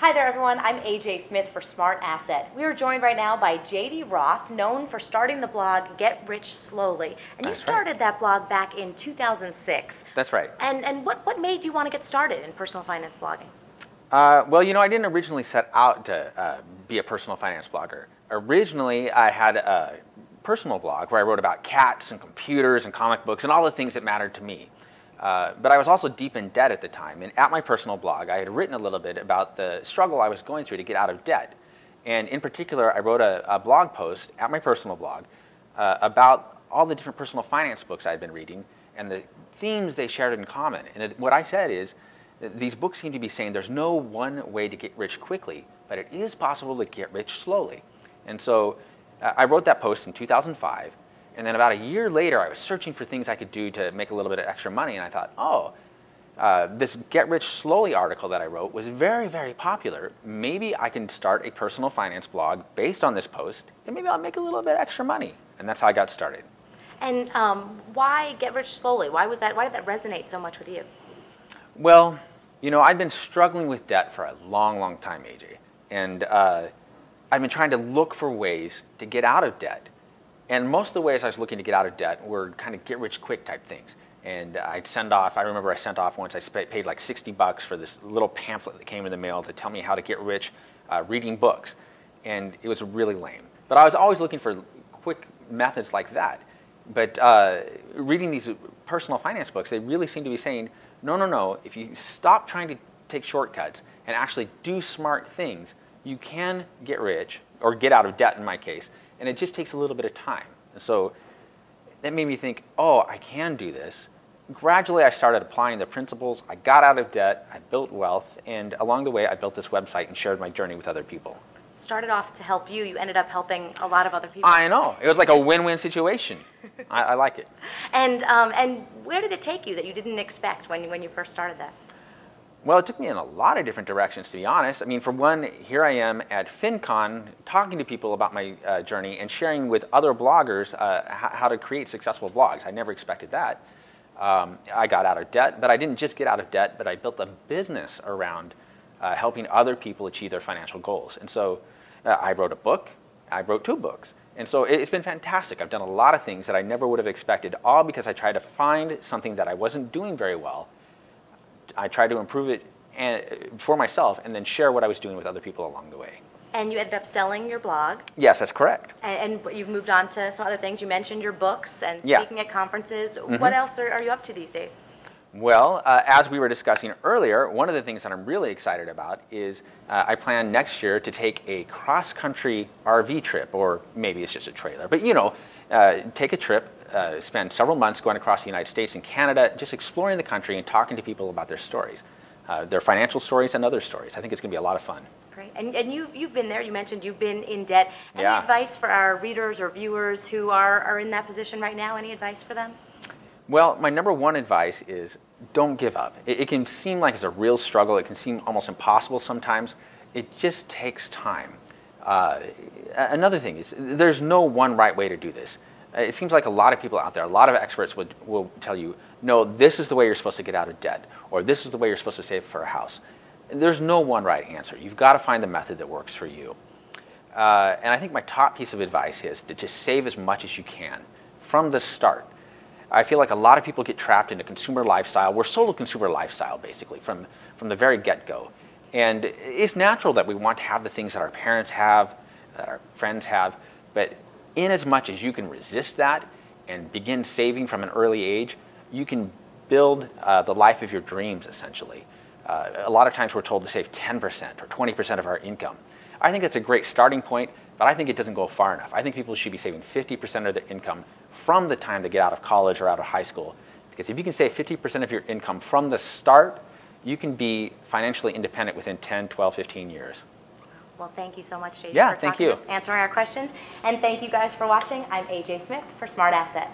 Hi there, everyone. I'm AJ Smith for SmartAsset. We are joined right now by JD Roth, known for starting the blog Get Rich Slowly. And you started that blog back in 2006. That's right. And what made you want to get started in personal finance blogging? Well, I didn't originally set out to be a personal finance blogger. Originally, I had a personal blog where I wrote about cats and computers and comic books and all the things that mattered to me. But I was also deep in debt at the time, and at my personal blog, I had written a little bit about the struggle I was going through to get out of debt. And in particular, I wrote a blog post at my personal blog about all the different personal finance books I had been reading and the themes they shared in common. And what I said is, that these books seem to be saying there's no one way to get rich quickly, but it is possible to get rich slowly. And so I wrote that post in 2005. And then about a year later, I was searching for things I could do to make a little bit of extra money. And I thought, oh, this Get Rich Slowly article that I wrote was very, very popular. Maybe I can start a personal finance blog based on this post, and maybe I'll make a little bit extra money. And that's how I got started. And why Get Rich Slowly? Why did that resonate so much with you? Well, I've been struggling with debt for a long, long time, AJ. And I've been trying to look for ways to get out of debt. And most of the ways I was looking to get out of debt were kind of get-rich-quick type things. And I remember I sent off once, I paid like $60 for this little pamphlet that came in the mail to tell me how to get rich reading books. And it was really lame. But I was always looking for quick methods like that. But reading these personal finance books, they really seem to be saying, no, if you stop trying to take shortcuts and actually do smart things, you can get rich, or get out of debt in my case. And it just takes a little bit of time. And so that made me think, oh, I can do this. Gradually, I started applying the principles. I got out of debt. I built wealth. And along the way, I built this website and shared my journey with other people. Started off to help you. You ended up helping a lot of other people. I know. It was like a win-win situation. I like it. And where did it take you that you didn't expect when you first started that? Well, it took me in a lot of different directions, to be honest. I mean, for one, here I am at FinCon talking to people about my journey and sharing with other bloggers how to create successful blogs. I never expected that. I got out of debt, but I didn't just get out of debt, but I built a business around helping other people achieve their financial goals. And so I wrote a book. I wrote 2 books. And so it's been fantastic. I've done a lot of things that I never would have expected, all because I tried to find something that I wasn't doing very well. I tried to improve it for myself and then share what I was doing with other people along the way. And you ended up selling your blog. Yes, that's correct. And you've moved on to some other things. You mentioned your books and speaking at conferences. What else are you up to these days? Well, as we were discussing earlier, one of the things that I'm really excited about is I plan next year to take a cross-country RV trip, or maybe it's just a trailer, but take a trip. Spend several months going across the United States and Canada, just exploring the country and talking to people about their stories, their financial stories and other stories. I think it's going to be a lot of fun. Great. And you've been there. You mentioned you've been in debt. Any Yeah. advice for our readers or viewers who are in that position right now? Any advice for them? Well, my number one advice is don't give up. It can seem like it's a real struggle. It can seem almost impossible sometimes. It just takes time. Another thing is there's no one right way to do this. It seems like a lot of people out there, a lot of experts will tell you, no, this is the way you're supposed to get out of debt, or this is the way you're supposed to save for a house. There's no one right answer. You've got to find the method that works for you. And I think my top piece of advice is to just save as much as you can from the start. I feel like a lot of people get trapped in a consumer lifestyle. We're sold a consumer lifestyle, basically, from the very get-go. And it's natural that we want to have the things that our parents have, that our friends have, but in as much as you can resist that and begin saving from an early age, you can build the life of your dreams, essentially. A lot of times we're told to save 10% or 20% of our income. I think that's a great starting point, but I think it doesn't go far enough. I think people should be saving 50% of their income from the time they get out of college or out of high school. Because if you can save 50% of your income from the start, you can be financially independent within 10, 12, 15 years. Well, thank you so much, JD, Yeah, for thank you. Answering our questions. And thank you guys for watching. I'm AJ Smith for SmartAsset.